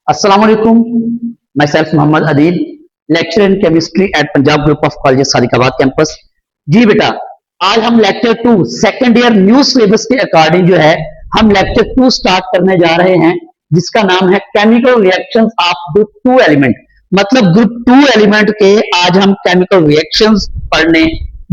अस्सलाम वालेकुम। My self Mohammad Adeel, lecture in chemistry at Punjab group of college Sadiqabad campus. जी बेटा, आज हम lecture 2 second year new syllabus के अकॉर्डिंग जो है हम लेक्चर 2 स्टार्ट करने जा रहे हैं, जिसका नाम है chemical reactions of group 2 element. मतलब ग्रुप 2 एलिमेंट के आज हम केमिकल रिएक्शंस पढ़ने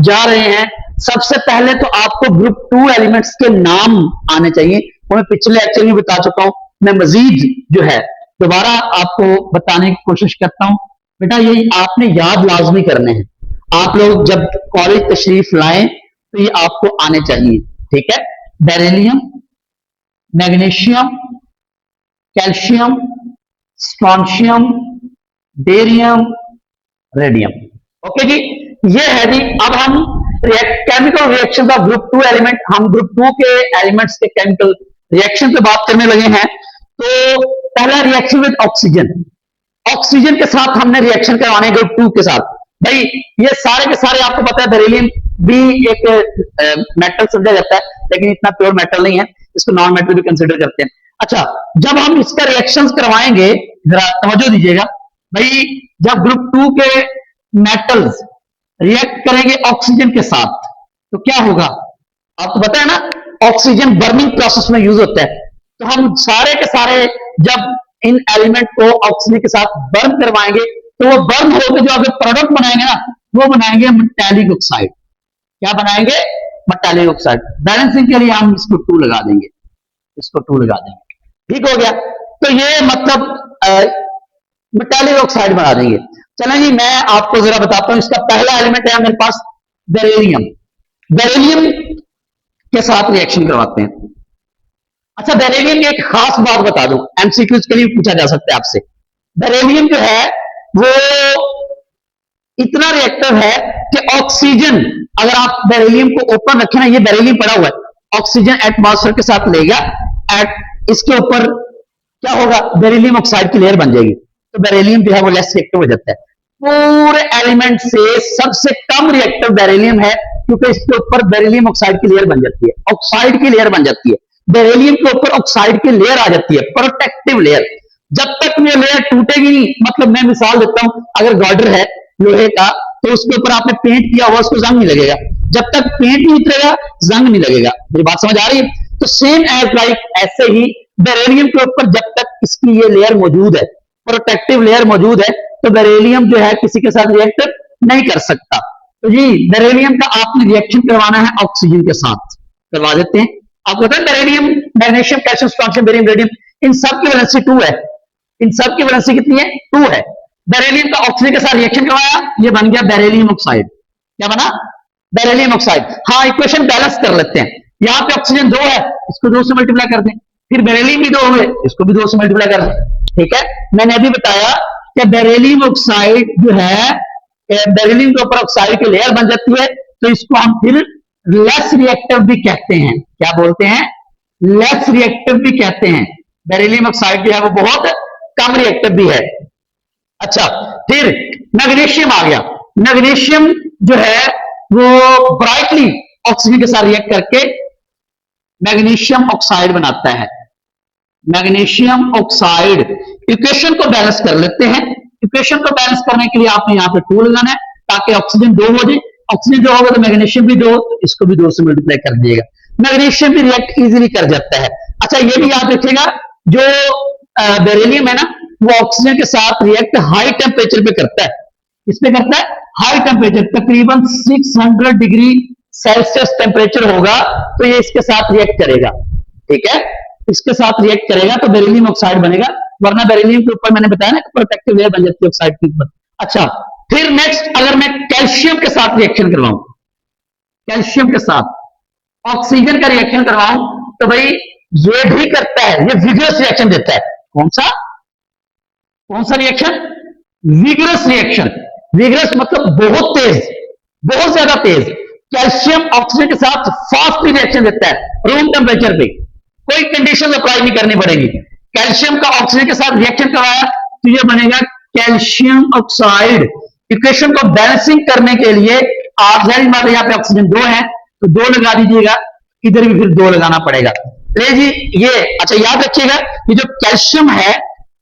जा रहे हैं। सबसे पहले तो आपको ग्रुप 2 एलिमेंट्स के नाम आने चाहिए। मैं पिछले लेक्चर में बता चुका हूं, मैं मजीद जो है दोबारा आपको बताने की कोशिश करता हूं। बेटा, ये आपने याद लाजमी करने हैं। आप लोग जब कॉलेज तशरीफ लाएं तो ये आपको आने चाहिए, ठीक है। Beryllium, magnesium, calcium, strontium, barium, radium. Okay जी, ये है जी। अब हम केमिकल रिएक्शन का ग्रुप 2 एलिमेंट, हम ग्रुप 2 के एलिमेंट्स के केमिकल रिएक्शन पे बात करने लगे हैं। तो पहला रिएक्शन विद ऑक्सीजन, ऑक्सीजन के साथ हमने रिएक्शन करवाने ग्रुप 2 के साथ। भाई ये सारे के सारे आपको पता है, बेरिलियम भी एक मेटल समझा जाता है, लेकिन इतना प्योर मेटल नहीं है, इसको नॉन मेटल भी कंसिडर करते हैं। अच्छा, जब हम इसका रिएक्शंस करवाएंगे, जरा तवज्जो दीजिएगा भाई, जब ग्रुप 2 के मेटल्स रिएक्ट करेंगे ऑक्सीजन के साथ तो क्या होगा आपको पता है ना। ऑक्सीजन बर्निंग प्रोसेस में यूज होता है। तो हम सारे के सारे जब इन एलिमेंट को ऑक्सीजन के साथ बर्न करवाएंगे तो वो बर्न होकर जो आगे प्रोडक्ट बनाएंगे ना, वो बनाएंगे मेटालिक ऑक्साइड। क्या बनाएंगे? Metallic oxide. बैलेंसिंग के लिए हम इसको 2 लगा देंगे, इसको 2 लगा देंगे, ठीक हो गया। तो ये मतलब मेटालिक ऑक्साइड बना देंगे। चलें जी, मैं आपको जरा बताता हूं। इसका पहला एलिमेंट है मेरे पास बेरिलियम। बेरिलियम के साथ रिएक्शन करवाते हैं। अच्छा, बेरिलियम की एक खास बात बता दूं, एमसीक्यूज के लिए पूछा जा सकता है आपसे। बेरिलियम जो है वो इतना रिएक्टिव है कि ऑक्सीजन, अगर आप बेरिलियम को ओपन रखें ना, ये बेरिलियम पड़ा हुआ है, ऑक्सीजन एटमॉस्फेयर के साथ लेगा, इसके ऊपर क्या होगा, बेरिलियम ऑक्साइड की लेयर बन जाएगी। तो बेरिलियम जो है वो लेस रिएक्टिव हो जाता है। पूरे एलिमेंट से सबसे कम रिएक्टिव बेरिलियम है, क्योंकि इसके ऊपर बेरिलियम ऑक्साइड की लेयर बन जाती है, ऑक्साइड की लेयर बन जाती है। बेरिलियम के ऊपर ऑक्साइड की लेयर आ जाती है, प्रोटेक्टिव लेयर। जब तक ये लेयर टूटेगी नहीं, मतलब मैं मिसाल देता हूं, अगर गार्डर है लोहे का, तो उसके ऊपर आपने पेंट किया हुआ, उसको जंग नहीं लगेगा। जब तक पेंट नहीं उतरेगा, जंग नहीं लगेगा। मेरी बात समझ आ रही है? तो सेम एज लाइक, ऐसे ही बेरिलियम के ऊपर जब तक इसकी ये लेयर मौजूद है, प्रोटेक्टिव लेयर मौजूद है, तो बेरिलियम जो है किसी के साथ रिएक्ट नहीं कर सकता। तो जी, बेरिलियम का आपने रिएक्शन करवाना है ऑक्सीजन के साथ, करवा देते हैं। आपको पता है beryllium, magnesium, calcium, strontium, barium, radium, इन सब की वैलेंसी 2 है। इन सब की वैलेंसी कितनी है? 2 है। बेरिलियम का ऑक्सीजन के साथ रिएक्शन करवाया, ये बन गया बेरिलियम ऑक्साइड। क्या बना? Beryllium oxide. हाँ, इक्वेशन बैलेंस कर लेते हैं। यहाँ पे ऑक्सीजन 2 है, इसको 2 से मल्टीप्लाई कर दें। फिर बेरिलियम भी 2 हुए, इसको भी 2 से मल्टीप्लाई कर दें। ठीक है, मैंने अभी बताया कि बेरिलियम ऑक्साइड जो है, बेरिलियम के ऊपर ऑक्साइड की लेयर बन जाती है, तो इसको हम फिर लेस रिएक्टिव भी कहते हैं। क्या बोलते हैं? लेस रिएक्टिव भी कहते हैं। बेरिलियम ऑक्साइड जो है वो बहुत कम रिएक्टिव भी है। अच्छा, फिर मैग्नीशियम आ गया। मैग्नीशियम जो है वो ब्राइटली ऑक्सीजन के साथ रिएक्ट करके मैग्नीशियम ऑक्साइड बनाता है। Magnesium oxide. इक्वेशन को बैलेंस कर लेते हैं। इक्वेशन को बैलेंस करने के लिए आपने यहाँ पे 2 लगाना है, ताकि ऑक्सीजन 2 हो जाए। ऑक्सीजन 2 होगा तो मैग्नीशियम भी 2, तो इसको भी 2 से मल्टीप्लाई कर दिएगा। मैग्नीशियम भी रिएक्ट इजीली कर जाता है। अच्छा, ये भी याद रखिएगा, जो बेरिलियम है ना, वो ऑक्सीजन के साथ रिएक्ट हाई टेम्परेचर पे करता है। किस पे करता है? हाई टेम्परेचर, तकरीबन 600 डिग्री सेल्सियस टेम्परेचर होगा तो ये इसके साथ रिएक्ट करेगा। ठीक है, इसके साथ रिएक्ट करेगा तो बेरिलियम ऑक्साइड बनेगा, वरना बेरिलियम के ऊपर मैंने बताया ना प्रोटेक्टिव लेयर बन जाती है ऑक्साइड के ऊपर। अच्छा, फिर नेक्स्ट, अगर मैं कैल्शियम के साथ रिएक्शन करवाऊं, कैल्शियम के साथ ऑक्सीजन का रिएक्शन करवाऊं, तो भाई ये भी करता है, ये विगरस रिएक्शन देता है। कौन सा? कौन सा रिएक्शन? Vigorous reaction. विगरस मतलब बहुत तेज, बहुत ज्यादा तेज। कैल्शियम ऑक्सीजन के साथ फास्ट रिएक्शन देता है, रूम टेम्परेचर पे, कोई कंडीशन अप्लाई नहीं करनी पड़ेगी। कैल्शियम का ऑक्सीजन के साथ रिएक्शन करवाया तो ये बनेगा कैल्शियम ऑक्साइड। इक्वेशन को बैलेंसिंग करने के लिए आप जाहिर बात है, यहाँ पे ऑक्सीजन 2 है तो 2 लगा दीजिएगा, इधर भी फिर 2 लगाना पड़ेगा। ले जी, ये अच्छा याद रखिएगा, ये जो कैल्शियम है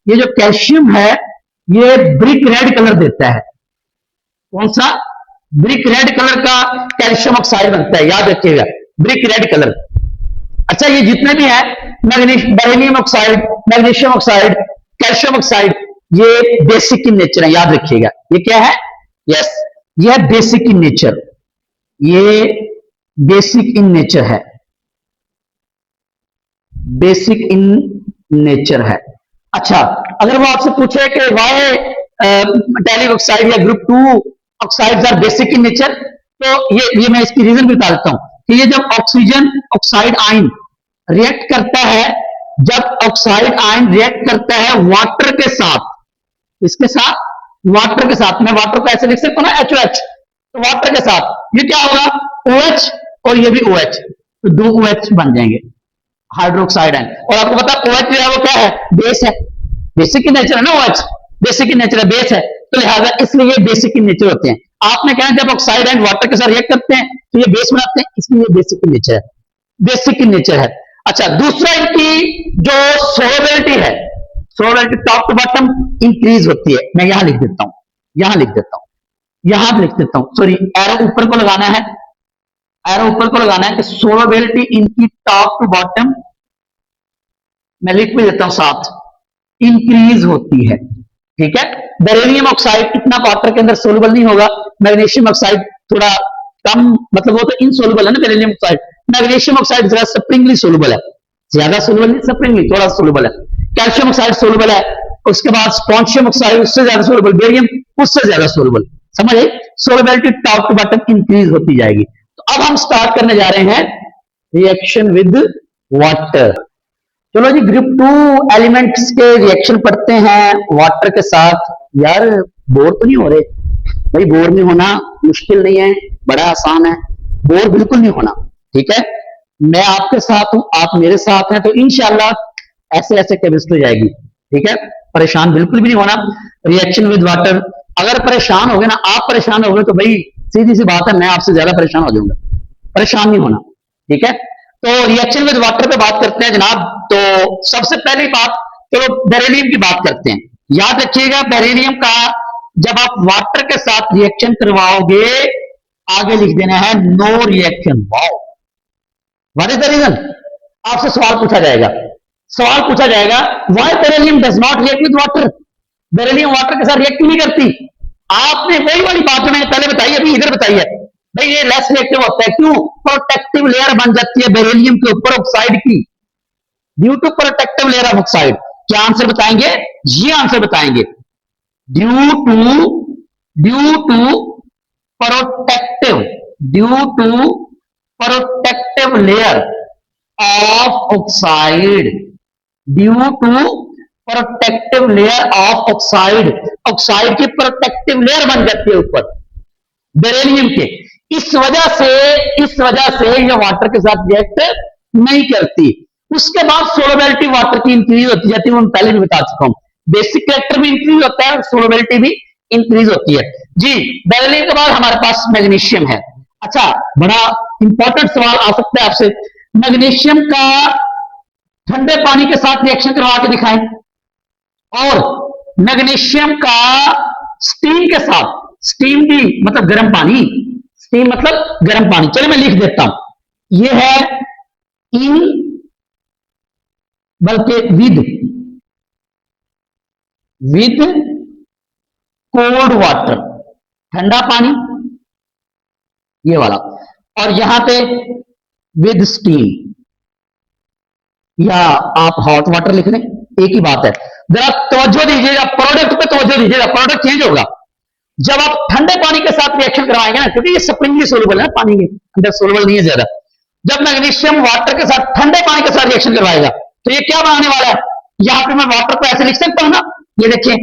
ये जो कैल्शियम है ये ब्रिक रेड कलर देता है। कौन सा? ब्रिक रेड कलर का कैल्शियम ऑक्साइड बनता है, याद रखिएगा, ब्रिक रेड कलर। अच्छा, ये जितने भी है beryllium oxide, magnesium oxide, calcium oxide, ये बेसिक इन नेचर है, याद रखिएगा। ये क्या है? यस, ये है बेसिक इन नेचर, ये बेसिक इन नेचर है, बेसिक इन नेचर है। अच्छा, अगर वो आपसे पूछे कि वाई मेटालिक ऑक्साइड या group 2 oxides are basic in nature, तो ये मैं इसकी रीजन भी बता देता हूं कि ये जब ऑक्सीजन ऑक्साइड आयन रिएक्ट करता है, जब ऑक्साइड आयन रिएक्ट करता है वाटर के साथ, इसके साथ, वाटर के साथ, मैं वाटर को ऐसे लिख सकता हूं ना, HOH, तो वाटर के साथ ये क्या होगा? OH, और ये भी OH, तो 2 OH बन जाएंगे, हाइड्रोक्साइड आयन। और आपको पता है OH जो है वो क्या है? बेस है, बेसिक इन नेचर है ना OH, बेसिक इन नेचर है, बेस है, तो लिहाजा इसलिए ये बेसिक इन नेचर होते हैं। आपने कहा जब ऑक्साइड आयन वाटर के साथ रिएक्ट करते हैं तो ये बेस बनाते हैं, इसलिए बेसिक इन नेचर है, बेसिक इन नेचर है। अच्छा, दूसरा इनकी जो सोलबिलिटी है, solubility top to bottom increase होती है। मैं यहां लिख देता हूं, यहां लिख देता हूं, यहां लिख देता हूं, सॉरी, एरो ऊपर को लगाना है, एरो ऊपर को लगाना है कि सोलबिलिटी इनकी टॉप टू बॉटम, मैं लिख भी देता हूं साथ, इंक्रीज होती है। ठीक है, बेरिलियम ऑक्साइड इतना वाटर के अंदर सोलबल नहीं होगा, मैग्नीशियम ऑक्साइड थोड़ा कम, मतलब वो तो इनसोलबल है ना बेरिलियम ऑक्साइड, मैग्नीशियम ऑक्साइड जरा स्प्रिंगली सोलबल है, ज्यादा सोलबल नहीं, स्प्रिंगली थोड़ा सोलबल है। कैल्शियम ऑक्साइड सोलबल है, उसके बाद स्ट्रोंशियम ऑक्साइड उससे ज्यादा सोलबल, बेरियम उससे ज्यादा सोलबल, समझ आई? Solubility top to bottom increase होती जाएगी। तो अब हम स्टार्ट करने जा रहे हैं रिएक्शन विद वाटर। चलो जी, ग्रुप 2 एलिमेंट्स के रिएक्शन पढ़ते हैं वाटर के साथ। यार बोर तो नहीं हो रहे भाई? बोर नहीं होना मुश्किल नहीं है, बड़ा आसान है, बोर बिल्कुल नहीं होना। ठीक है, मैं आपके साथ हूं, आप मेरे साथ हैं, तो इंशाल्लाह ऐसे ऐसे केमिस्ट्री हो जाएगी। ठीक है, परेशान बिल्कुल भी नहीं होना। रिएक्शन विद वाटर, अगर परेशान हो गए ना, आप परेशान हो गए तो भाई सीधी सी बात है, मैं आपसे ज्यादा परेशान हो जाऊंगा, परेशान नहीं होना। ठीक है, तो रिएक्शन विद वाटर पे बात करते हैं जनाब। तो सबसे पहली बात, चलो बेरिलियम की बात करते हैं। याद रखिएगा, बेरिलियम का जब आप वाटर के साथ रिएक्शन करवाओगे, आगे लिख देना है no reaction. Wow, what is the reason? आपसे सवाल पूछा जाएगा, सवाल पूछा जाएगा, why beryllium does not react with water? Beryllium water के साथ रिएक्ट नहीं करती। आपने वही वाली बात मैंने पहले बताई, अभी इधर बताई है भाई, ये लेस रिएक्टिव होता है। क्यों? प्रोटेक्टिव लेयर बन जाती है बेरिलियम के ऊपर ऑक्साइड की, due to protective layer of oxide. क्या आंसर बताएंगे? ये आंसर बताएंगे, due to protective, due to protective layer of oxide, due to protective layer of oxide, oxide की प्रोटेक्टिव लेयर बन जाती है ऊपर बेरिलियम के। इस वजह से ये वाटर के साथ रिएक्ट नहीं करती। उसके बाद सोलबिलिटी वाटर की इंक्रीज होती जाती है, मैं पहले भी बता चुका हूं, बेसिक कैरेक्टर भी इंक्रीज होता है, सोलबिलिटी भी इंक्रीज होती है जी। बेरिलियम के बाद हमारे पास मैग्नीशियम है। अच्छा, बड़ा इंपॉर्टेंट सवाल आ सकता है आपसे, मैग्नीशियम का ठंडे पानी के साथ रिएक्शन करवा के दिखाएं, और मैग्नीशियम का स्टीम के साथ, स्टीम भी मतलब गर्म पानी, स्टीम मतलब गर्म पानी, चलिए मैं लिख देता हूं, यह है इन, बल्कि विद कोल्ड वाटर, ठंडा पानी ये वाला, और यहां पे विद स्टीम, या आप हॉट वाटर लिख लें, एक ही बात है। जरा तवज्जो दीजिएगा, प्रोडक्ट पे तवज्जो दीजिएगा, प्रोडक्ट चेंज होगा जब आप ठंडे पानी के साथ रिएक्शन करवाएंगे ना, क्योंकि ये स्प्रिंगली सोलबल है, पानी के अंदर सोलबल नहीं है ज्यादा। जब मैग्नीशियम वाटर के साथ, ठंडे पानी के साथ रिएक्शन करवाएगा तो ये क्या बनाने वाला है? यहां पे मैं वाटर को ऐसे लिख सकता हूं ना, ये देखिए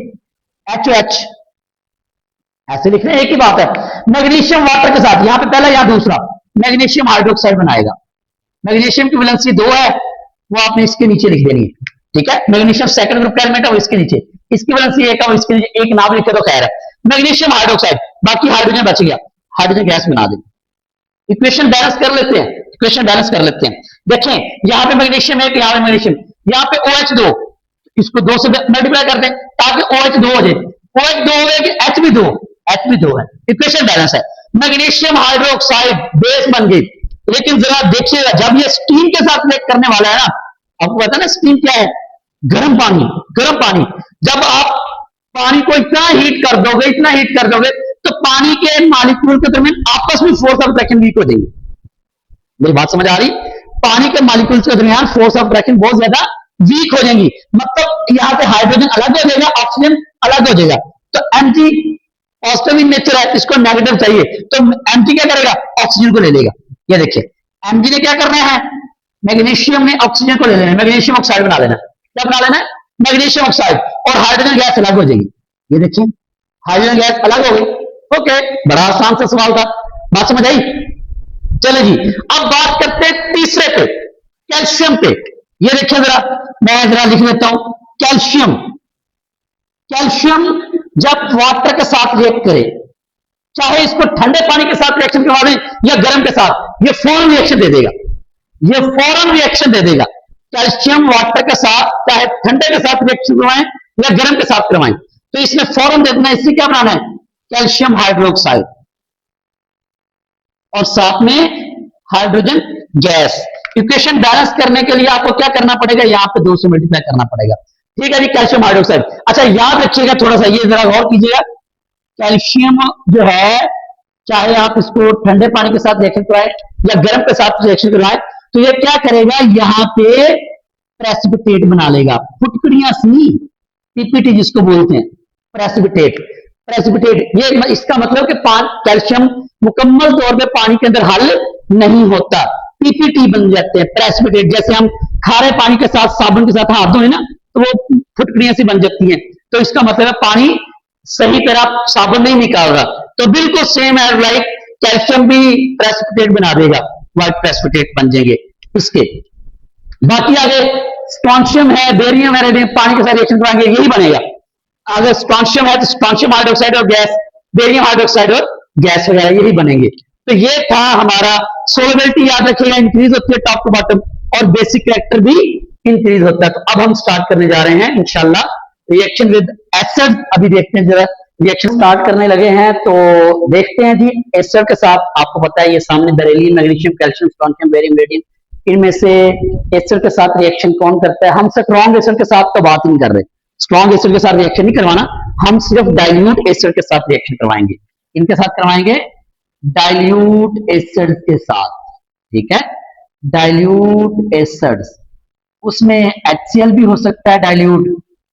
HOH, ऐसे लिख रहे हैं, एक ही बात है। मैग्नीशियम वाटर के साथ, यहां पे पहला, यहां दूसरा, मैग्नीशियम हाइड्रोक्साइड बनाएगा। मैग्नीशियम की वैलेंसी 2 है, वो आपने इसके नीचे लिख देनी है। ठीक है, मैग्नीशियम सेकंड ग्रुप का एलिमेंट है, वो इसके नीचे, इसकी वैलेंसी 1 है, वो इसके नीचे, एक नाम लिखे तो खैर है। मैग्नीशियम हाइड्रोक्साइड, बाकी हाइड्रोजन बच गया, हाइड्रोजन गैस बना देंगे। इक्वेशन बैलेंस कर लेते हैं, इक्वेशन बैलेंस कर लेते हैं। देखें, यहां पे मैग्नीशियम है, यहां पे मैग्नीशियम, यहां पे OH2, इसको 2 से मल्टीप्लाई कर दें ताकि OH 2 हो जाए। OH 2 हो गया कि H भी 2, H भी 2 है, इक्वेशन बैलेंस है। मैग्नीशियम हाइड्रोक्साइड बेस बन गई। लेकिन जरा देखिएगा जब ये स्टीम के साथ रिएक्ट करने वाला है ना, आपको पता है ना स्टीम क्या है, गर्म पानी। गर्म पानी जब आप पानी को इतना हीट कर दोगे, इतना हीट कर दोगे, तो पानी के मॉलिक्यूल के दरमियान आपस में फोर्स ऑफ अट्रैक्शन वीक हो जाएगी। मेरी बात समझ आ रही? पानी के मॉलिक्यूल्स के दरमियान फोर्स ऑफ अट्रैक्शन बहुत ज्यादा वीक हो जाएंगी। मतलब यहां पे हाइड्रोजन अलग हो जाएगा, ऑक्सीजन अलग हो जाएगा। तो Mg पॉजिटिव इन नेचर है, इसको नेगेटिव चाहिए, तो Mg क्या करेगा, ऑक्सीजन को ले लेगा। ये देखिए Mg ने क्या करना है, मैग्नीशियम ने ऑक्सीजन को ले लेना है, मैग्नीशियम ऑक्साइड बना लेना। क्या बना लेना है, मैग्नीशियम ऑक्साइड, और हाइड्रोजन गैस अलग हो जाएगी। ये देखिए हाइड्रोजन गैस अलग हो गई। ओके, बड़ा आसान सा सवाल था, बात समझ आई? चले जी, अब बात करते हैं तीसरे पे, कैल्शियम पे। ये देखिए जरा, मैं जरा लिख लेता हूं, कैल्शियम। कैल्शियम जब वाटर के साथ रिएक्ट करे, चाहे इसको ठंडे पानी के साथ रिएक्शन करवा दें या गर्म के साथ, ये फौरन रिएक्शन दे देगा। ये फौरन रिएक्शन दे देगा। कैल्शियम वाटर के साथ चाहे ठंडे के साथ रिएक्शन करवाएं या गर्म के साथ करवाएं, तो इसने फौरन दे देना। इससे क्या बनाना है, कैल्शियम हाइड्रोक्साइड, और साथ में हाइड्रोजन गैस। इक्वेशन बैलेंस करने के लिए आपको क्या करना पड़ेगा, यहां पे 2 से मल्टीप्लाई करना पड़ेगा। ठीक है जी, कैल्शियम हाइड्रोक्साइड। अच्छा याद रखिएगा थोड़ा सा, ये जरा गौर कीजिएगा, कैल्शियम जो है चाहे आप इसको ठंडे पानी के साथ रिएक्शन कराएं या गर्म के साथ रिएक्शन कराएं, तो ये क्या करेगा, यहां पे प्रेसिपिटेट बना लेगा, फुटकड़ियां सी, पीपीटी जिसको बोलते हैं, प्रेसिपिटेट। प्रेसिपिटेट ये इसका मतलब कि कैल्शियम मुकम्मल तौर पे पानी के अंदर हल नहीं होता, पीपीटी बन जाते हैं, प्रेसिपिटेट। जैसे हम खारे पानी के साथ साबुन के साथ हाथ धोए ना, तो वो फुटकड़ियां सी बन जाती हैं, तो इसका मतलब है पानी सही तरह साबुन नहीं निकाल रहा। तो बिल्कुल सेम है, लाइक कैल्शियम भी प्रेसिपिटेट बना देगा, व्हाइट प्रेसिपिटेट बन जाएंगे इसके। बाकी आगे स्ट्रोंशियम है, बेरियम है, रेडियम, पानी के साथ रिएक्शन कराएंगे यही बनेगा। अगर स्ट्रोंशियम है तो स्ट्रोंशियम हाइड्रोक्साइड और गैस, बेरियम हाइड्रोक्साइड और गैस वगैरह यही बनेंगे। तो ये था हमारा सोलबिलिटी, याद रखिएगा इंक्रीज होती है टॉप टू बॉटम, और बेसिक कैरेक्टर भी इंक्रीज होता है। तो अब हम स्टार्ट करने जा रहे हैं इंशाल्लाह रिएक्शन विद एसिड। अभी देखते हैं जरा, रिएक्शन स्टार्ट करने लगे हैं तो देखते हैं जी। एसिड के साथ आपको पता है ये सामने beryllium, magnesium, calcium, strontium, barium, radium, इनमें से एसिड के साथ रिएक्शन कौन करता है। हम स्ट्रॉन्ग एसिड के साथ तो बात ही नहीं कर रहे, स्ट्रॉन्ग एसिड के साथ रिएक्शन नहीं करवाना, हम सिर्फ डाइल्यूट एसिड के साथ रिएक्शन करवाएंगे। इनके साथ करवाएंगे डाइल्यूट एसिड के साथ, ठीक है, डाइल्यूट एसिड्स। उसमें HCl भी हो सकता है डाइल्यूट,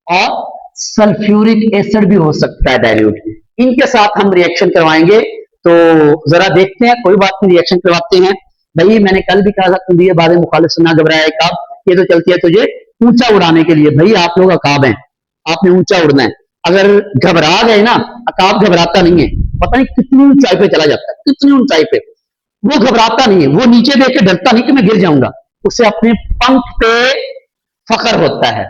और सल्फ्यूरिक एसिड भी हो सकता है डाइल्यूट। इनके साथ हम रिएक्शन करवाएंगे। तो जरा देखते हैं, कोई बात नहीं, रिएक्शन करवाते हैं। भाई मैंने कल भी कहा था, तुम ये बातें मुखालिफ से ना घबराया काब, ये तो चलती है तुझे ऊंचा उड़ाने के लिए। भाई आप लोग अकाब हैं, आपने ऊंचा उड़ना है। अगर घबरा गए ना, अकाब घबराता नहीं है, पता नहीं कितनी ऊंचाई पे चला जाता है, कितनी ऊंचाई पे, वो घबराता नहीं है, वो नीचे देख के डरता नहीं कि मैं गिर जाऊंगा, उसे अपने पंख पे फख्र होता है।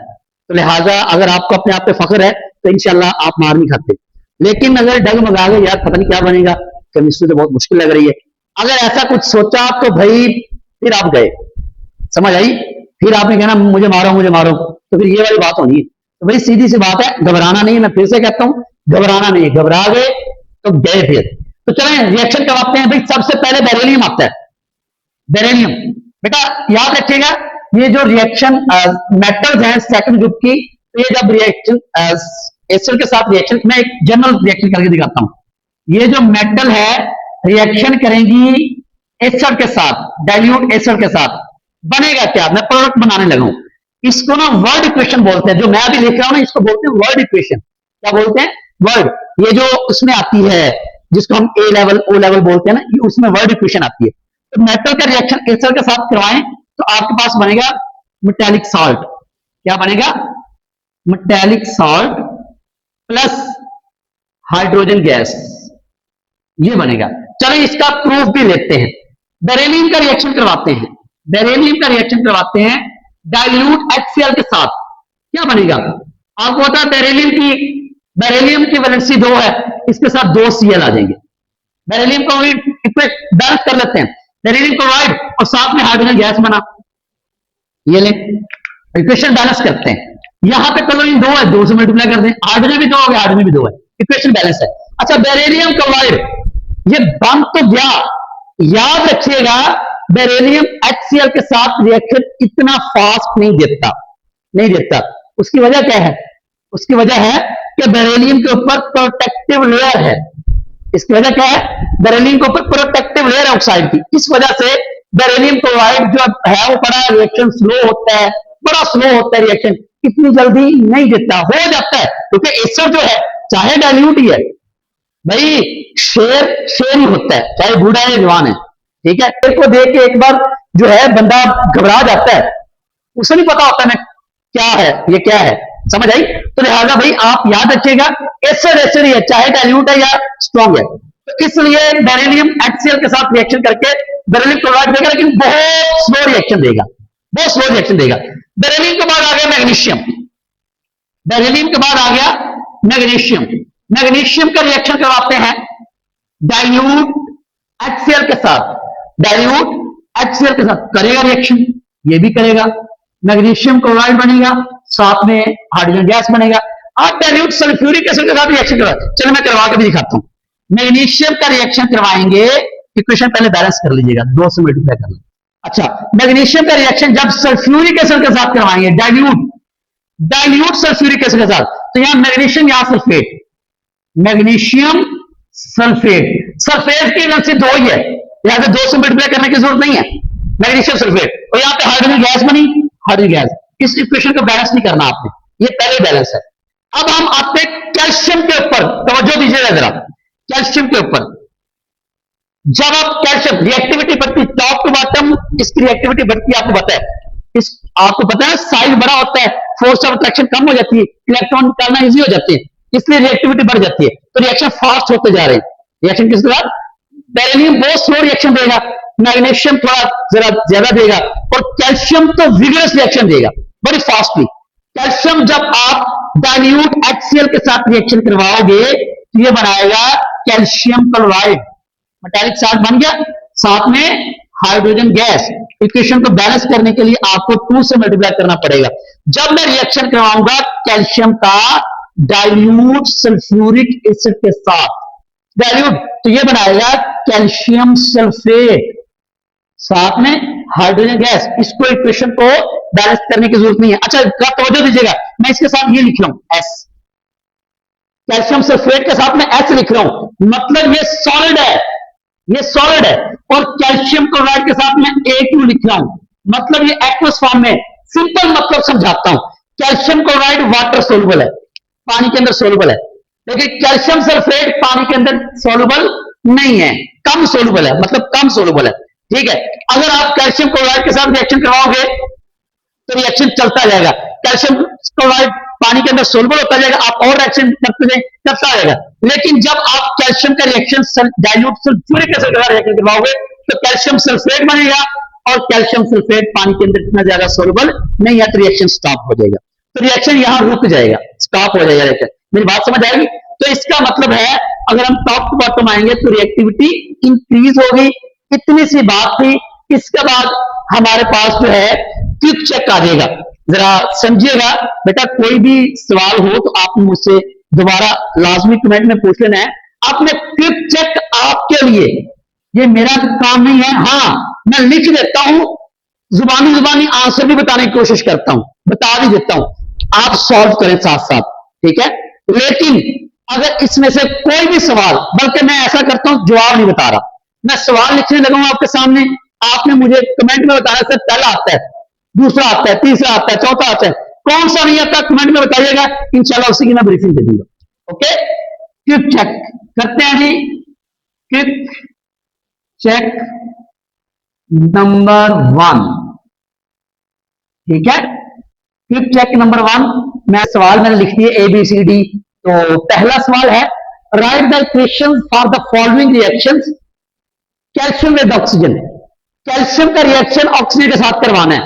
तो लिहाजा अगर आपको अपने आप पे फख्र है तो इंशाल्लाह आप मार नहीं खाते। लेकिन अगर डगमगा गए, यार पता नहीं क्या बनेगा, केमिस्ट्री तो बहुत मुश्किल लग रही है, अगर ऐसा कुछ सोचा तो भाई फिर आप गए, समझ आई, फिर आपने कहना मुझे मारो मुझे मारो, तो फिर ये वाली बात होनी है। तो भाई सीधी सी बात है, घबराना नहीं है। मैं फिर से कहता हूं, घबराना नहीं है, घबरा गए तो गए फिर। तो चलें रिएक्शन करवाते हैं। भाई सबसे पहले बेरिलियम आता है, बेरिलियम। बेटा याद रखिएगा, ये जो रिएक्शन मेटल्स हैं सेकंड ग्रुप की, तो ये जब रिएक्शन एसिड के साथ रिएक्शन, मैं एक जनरल रिएक्शन करके दिखाता हूं। ये जो मेटल है रिएक्शन करेंगी एसिड के साथ, डाइल्यूट एसिड के साथ, बनेगा क्या, मैं प्रोडक्ट बनाने लगा हूं। इसको ना वर्ड इक्वेशन बोलते हैं, जो मैं अभी लिख रहा हूं ना, इसको बोलते हैं वर्ड इक्वेशन। क्या बोलते हैं, वर्ड। ये जो उसमें आती है, जिसको हम ए लेवल ओ लेवल बोलते हैं ना, ये उसमें वर्ड इक्वेशन आती है। तो मेटल का रिएक्शन एसिड के साथ करवाएं तो आपके पास बनेगा मेटालिक सॉल्ट। क्या बनेगा, metallic salt plus hydrogen gas, ये बनेगा। चलो इसका प्रूफ भी लेते हैं। बेरिलियम का रिएक्शन करवाते हैं, बेरिलियम का रिएक्शन करवाते हैं डाइल्यूट HCl के साथ, क्या बनेगा आपको पता है। बेरिलियम की वैलेंसी 2 है, इसके साथ 2 Cl आ जाएंगे। बेरिलियम को बैलेंस कर लेते हैं, बेरिलियम क्लोराइड और साथ में हाइड्रोजन गैस बना, ये ले इक्वेशन बैलेंस करते हैं। यहां पे क्लोरीन 2 है, 2 से मल्टीप्लाई कर दें, हाइड्रोजन भी 2 हो गया, हाइड्रोजन भी 2 है, इक्वेशन बैलेंस है। अच्छा बेरिलियम क्लोराइड ये बन तो गया, याद रखिएगा बेरिलियम HCl के साथ रिएक्शन इतना फास्ट नहीं देता, नहीं देता। उसकी वजह क्या है? उसकी वजह है कि बेरिलियम के ऊपर प्रोटेक्टिव लेयर है। इसकी वजह क्या है? बेरिलियम के ऊपर प्रोटेक्टिव लेयर है ऑक्साइड की, इस वजह से बेरिलियम क्लोराइड जो है वो बड़ा रिएक्शन स्लो होता है, बड़ा स्लो होता है रिएक्शन, इतनी जल्दी नहीं देता, हो जाता है क्योंकि एसर जो है चाहे डाइल्यूट ही है भाई, शेर ही होता है, चाहे बूढ़ा है जवान है, ठीक है। शेर को देख के एक बार जो है बंदा घबरा जाता है, उसे नहीं पता होता है क्या है, ये क्या है, समझ आई? तो लिहाजा भाई आप याद रखिएगा एसर एसर ही है, चाहे डाइल्यूट है या स्ट्रॉन्ग है। तो इसलिए बेरिलियम HCl के साथ रिएक्शन करके बेरिलियम क्लोराइड देगा, लेकिन बहुत स्लो रिएक्शन देगा, बहुत स्लो रिएक्शन देगा। बेरिलियम के बाद आ गया मैग्नीशियम, बेरिलियम के बाद आ गया मैग्नीशियम। मैग्नीशियम का रिएक्शन करवाते हैं डाइल्यूट HCl के साथ, डाइल्यूट HCl के साथ करेगा रिएक्शन, ये भी करेगा, मैग्नीशियम क्लोराइड बनेगा, साथ में हाइड्रोजन गैस बनेगा। आप डाइल्यूट सल्फ्यूरिक एसिड के साथ रिएक्शन करवा, चलो मैं करवा के भी दिखाता हूं। मैग्नीशियम का रिएक्शन करवाएंगे, इक्वेशन पहले बैलेंस कर लीजिएगा, 2 से मल्टीप्लाई कर लीजिए। अच्छा मैग्नीशियम का रिएक्शन जब सल्फ्यूरिक एसिड के साथ करवाएंगे, डाइल्यूट सल्फ्यूरिक एसिड के साथ, तो यहां मैग्नीशियम यहां सल्फेट, मैग्नीशियम सल्फेट, सल्फेट की एनर्जी 2 ही है, यहां से 2 से मल्टीप्लाई करने की जरूरत नहीं है, मैग्नीशियम सल्फेट, और यहां पे हाइड्रोजन गैस बनी, हाइड्रोजन गैस, इस इक्वेशन को बैलेंस नहीं करना आपने, ये पहले बैलेंस है। अब हम आते हैं कैल्शियम के ऊपर, तवज्जो दीजिएगा जरा, कैल्शियम के ऊपर जब आप कैल्शियम रिएक्टिविटी बढ़ती टॉप टू बॉटम, इसकी रिएक्टिविटी बढ़ती है, आपको पता है, इस आपको पता है साइज बड़ा होता है, फोर्स ऑफ अट्रैक्शन कम हो जाती है, इलेक्ट्रॉन निकालना इजी हो जाते हैं, इसलिए रिएक्टिविटी बढ़ जाती है, तो रिएक्शन फास्ट होते जा रहे हैं। रिएक्शन किसके बाद? बेरिलियम बहुत स्लो रिएक्शन देगा, मैग्नीशियम थोड़ा जरा ज्यादा देगा, और कैल्शियम तो विगरस रिएक्शन देगा बड़ी फास्टली। कैल्शियम जब आप डाइल्यूट HCl के साथ रिएक्शन करवाओगे तो ये बनाएगा कैल्शियम क्लोराइड, मेटालिक चार्ज बन गया, साथ में हाइड्रोजन गैस। इक्वेशन को बैलेंस करने के लिए आपको 2 से मल्टीप्लाई करना पड़ेगा। जब मैं रिएक्शन करवाऊंगा कैल्शियम का डाइल्यूट सल्फ्यूरिक एसिड के साथ, डाइल्यूट, तो ये बनाएगा कैल्शियम सल्फेट, साथ में हाइड्रोजन गैस। इसको इक्वेशन को बैलेंस करने की जरूरत नहीं है। अच्छा तवज्जो दीजिएगा, मैं इसके साथ ये लिख रहा हूं एस, कैल्शियम सल्फेट के साथ में एस लिख रहा हूं, मतलब ये सॉलिड है, ये सॉलिड है, और कैल्शियम क्लोराइड के साथ में A2 लिख रहा हूं, मतलब ये एक्वस फॉर्म में। सिंपल मतलब समझाता हूं, कैल्शियम क्लोराइड वाटर सोलुबल है, पानी के अंदर सोलुबल है, लेकिन कैल्शियम सल्फेट पानी के अंदर सोलुबल नहीं है, कम सोलुबल है, मतलब कम सोलुबल है, ठीक है। अगर आप कैल्शियम क्लोराइड के साथ रिएक्शन करवाओगे तो रिएक्शन चलता जाएगा, कैल्शियम क्लोराइड पानी के अंदर सोलुबल होता जाएगा, आप और रिएक्शन करता जाएगा। लेकिन जब आप कैल्शियम का रिएक्शन डाइल्यूट सल्फ्यूरिक एसिड के साथ रिएक्शन करवाओगे तो कैल्शियम सल्फेट बनेगा, और कैल्शियम सल्फेट पानी के अंदर इतना ज्यादा सोलुबल नहीं है, तो रिएक्शन स्टॉप हो जाएगा, तो रिएक्शन यहां रुक जाएगा, स्टॉप हो जाएगा रिएक्शन। मेरी बात समझ आएगी? तो इसका मतलब है अगर हम टॉप टू बॉटम आएंगे तो रिएक्टिविटी इंक्रीज होगी, इतनी सी बात थी। इसके बाद हमारे पास जो है क्विक चेक आ जाएगा, जरा समझिएगा बेटा, कोई भी सवाल हो तो आप मुझसे दोबारा लाजमी कमेंट में पूछ लेना है। आपने क्विक चेक आपके लिए, ये मेरा काम नहीं है, हाँ मैं लिख देता हूं, जुबानी आंसर भी बताने की कोशिश करता हूं, बता भी देता हूं, आप सॉल्व करें साथ साथ, ठीक है। लेकिन अगर इसमें से कोई भी सवाल, बल्कि मैं ऐसा करता हूं जवाब नहीं बता रहा, मैं सवाल लिखने लगा हूं आपके सामने, आपने मुझे कमेंट में बताना सर पहला आता है, दूसरा आता है, तीसरा आता है, चौथा आता है, कौन सा नहीं आता कमेंट में बताइएगा, इंशाल्लाह उसी की मैं ब्रीफिंग दे दूंगा। ओके, क्विक चेक करते हैं जी, क्विक चेक नंबर 1, ठीक है। क्विक चेक नंबर 1 मैं सवाल मैंने लिख दिए ABCD। तो पहला सवाल है, right the equation for the following reactions calcium with oxygen. Calcium का रिएक्शन ऑक्सीजन के साथ करवाना है,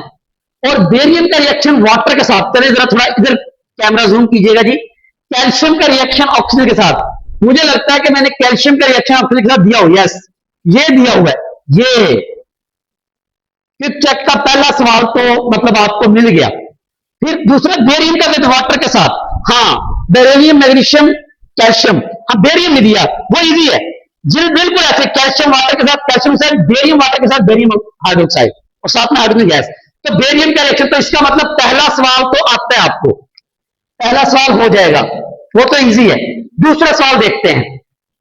और बेरियम का रिएक्शन वाटर के साथ। चलिए जरा थोड़ा इधर कैमरा जूम कीजिएगा जी। कैल्शियम का रिएक्शन ऑक्सीजन के साथ, मुझे लगता है कि मैंने कैल्शियम का रिएक्शन ऑक्सीजन के साथ दिया हो, यस ये दिया हुआ है, ये क्विक चेक का पहला सवाल तो मतलब आपको मिल गया। फिर दूसरा बेरियम का विद वाटर के साथ, हाँ बेरियम मैग्नीशियम कैल्शियम, हाँ बेरियम नहीं दिया वो इजी है, जी बिल्कुल ऐसे कैल्शियम वाटर के साथ कैल्शियम साइड, बेरियम वाटर के साथ बेरियम हाइड्रोक्साइड और साथ में हाइड्रोजन गैस, तो बेरियम का रिएक्शन। तो इसका मतलब पहला सवाल तो आता है आपको, पहला सवाल हो जाएगा, वो तो इजी है। दूसरा सवाल देखते हैं,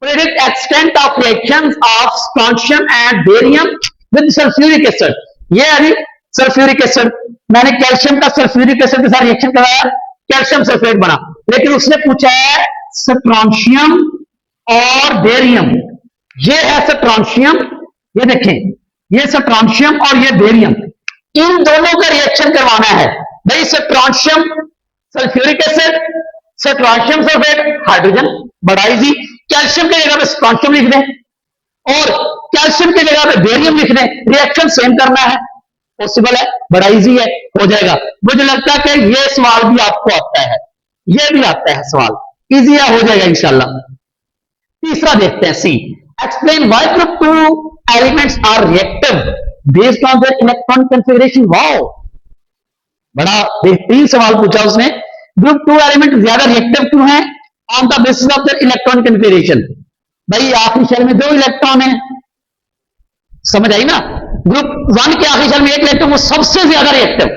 predict extent of reactions of strontium and barium with sulphuric acid. ये अभी सल्फ्यूरिक एसिड, मैंने कैल्शियम का सल्फ्यूरिक एसिड के साथ रिएक्शन कराया, कैल्शियम सल्फेट बना, लेकिन उसने पूछा है स्ट्रोंशियम और बेरियम। ये है स्ट्रोंशियम, ये देखें ये स्ट्रोंशियम और ये बेरियम, इन दोनों का रिएक्शन करवाना है भाई। Strontium sulphuric acid, strontium sulphate hydrogen, बड़ा इजी। कैल्शियम की जगह पे स्ट्रोंशियम लिख दें और कैल्शियम की जगह पे बेरियम लिख दें, रिएक्शन सेम करना है, पॉसिबल है, बड़ा इजी है, हो जाएगा। मुझे लगता है कि ये सवाल भी आपको आता है, ये भी आता है सवाल, इजी है, हो जाएगा इंशाल्लाह। तीसरा देखते हैं, see explain why group two elements are reactive based on their electron configuration. Wow, बड़ा बेहतरीन सवाल पूछा उसने। ग्रुप टू एलिमेंट ज्यादा रिएक्टिव क्यों है? On the basis of their electron configuration. भाई आखिरी शेल में 2 इलेक्ट्रॉन है, समझ आई ना। ग्रुप 1 के आखिरी शेल में 1 इलेक्ट्रॉन, वो सबसे ज्यादा रिएक्टिव।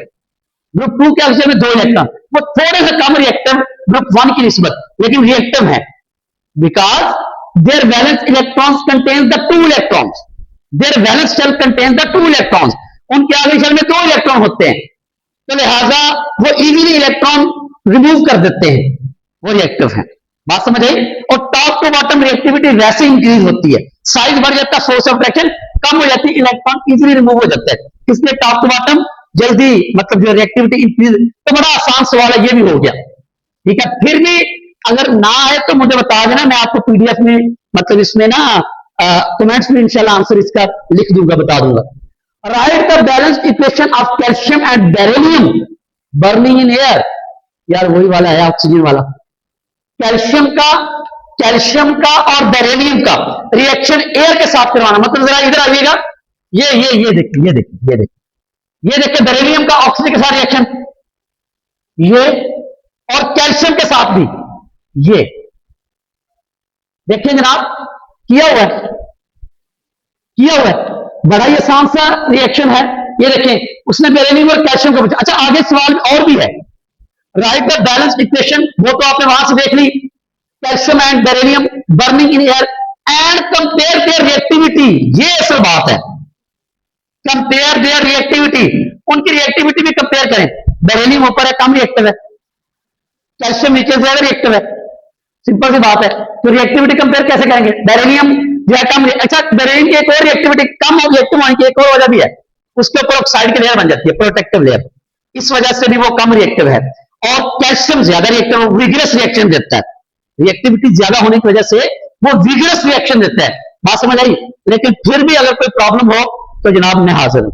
ग्रुप 2 के आखिरी शेल में 2 इलेक्ट्रॉन, वो थोड़े से कम रिएक्टिव ग्रुप 1 की निस्बत, लेकिन रिएक्टिव है because their valence electrons contains the 2 electrons, their valence shell contains the 2 electrons, उनके आखिरी शेल में 2 इलेक्ट्रॉन होते हैं, तो लिहाजा वो इजीली इलेक्ट्रॉन रिमूव कर देते हैं, वो रिएक्टिव है। बात समझ आई। और टॉप टू बॉटम रिएक्टिविटी वैसे इंक्रीज होती है, साइज बढ़ जाता है, फोर्स ऑफ अट्रैक्शन कम हो जाती है, इलेक्ट्रॉन इजीली रिमूव हो जाता है, इसलिए टॉप टू बॉटम जल्दी मतलब जो रिएक्टिविटी इंक्रीज। तो बड़ा आसान सवाल है, ये भी हो गया, ठीक है। फिर भी अगर ना है तो मुझे बता देना, मैं आपको पीडीएफ में मतलब इसमें ना कमेंट्स में इंशाल्लाह आंसर इसका लिख दूंगा, बता दूंगा। Right the balanced equation of calcium and beryllium burning in air. यार वही वाला है, ऑक्सीजन वाला। कैल्शियम का और बेरिलियम का रिएक्शन एयर के साथ करवाना, मतलब जरा इधर आइएगा, ये देखिए बेरिलियम का ऑक्सीजन के साथ रिएक्शन, ये और कैल्शियम के साथ भी ये देखिए जनाब, किया हुआ है, बड़ा ही आसान सा रिएक्शन है। ये देखें उसने बेरिलियम और कैल्शियम को पूछा। अच्छा आगे सवाल और भी है, राइट द बैलेंस्ड इक्वेशन, वो तो आपने वहां से देख ली, calcium and beryllium burning in air and compare their reactivity. ये असल बात है, कंपेयर देयर रिएक्टिविटी, उनकी रिएक्टिविटी भी कंपेयर करें। बेरिलियम ऊपर है, कम रिएक्टिव है, कैल्शियम नीचे ज्यादा रिएक्टिव है, सिंपल सी बात है। तो रिएक्टिविटी कंपेयर कैसे करेंगे? बेरिलियम जो है कम, अच्छा बेरिलियम की एक और रिएक्टिविटी कम रिएक्टिव होने की एक और वजह भी है, उसके ऊपर ऑक्साइड की लेयर बन जाती है, प्रोटेक्टिव लेयर, इस वजह से भी वो कम रिएक्टिव है। और कैल्शियम ज्यादा रिएक्टिव, विगरस रिएक्शन देता है, रिएक्टिविटी ज्यादा होने की वजह से वो विगरस रिएक्शन देता है। बात समझ आई। लेकिन फिर भी अगर कोई प्रॉब्लम हो तो जनाब मैं हाजिर हूं,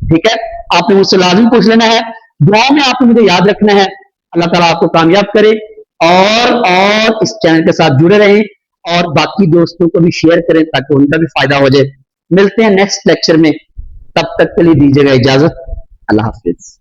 ठीक है। आपने मुझसे लाजिम पूछ लेना है, दुआ में आपको मुझे याद रखना है। अल्लाह ताला आपको कामयाब करे और इस चैनल के साथ जुड़े रहें और बाकी दोस्तों को भी शेयर करें ताकि उनका भी फायदा हो जाए। मिलते हैं नेक्स्ट लेक्चर में, तब तक के लिए दीजिएगा इजाजत। अल्लाह हाफिज।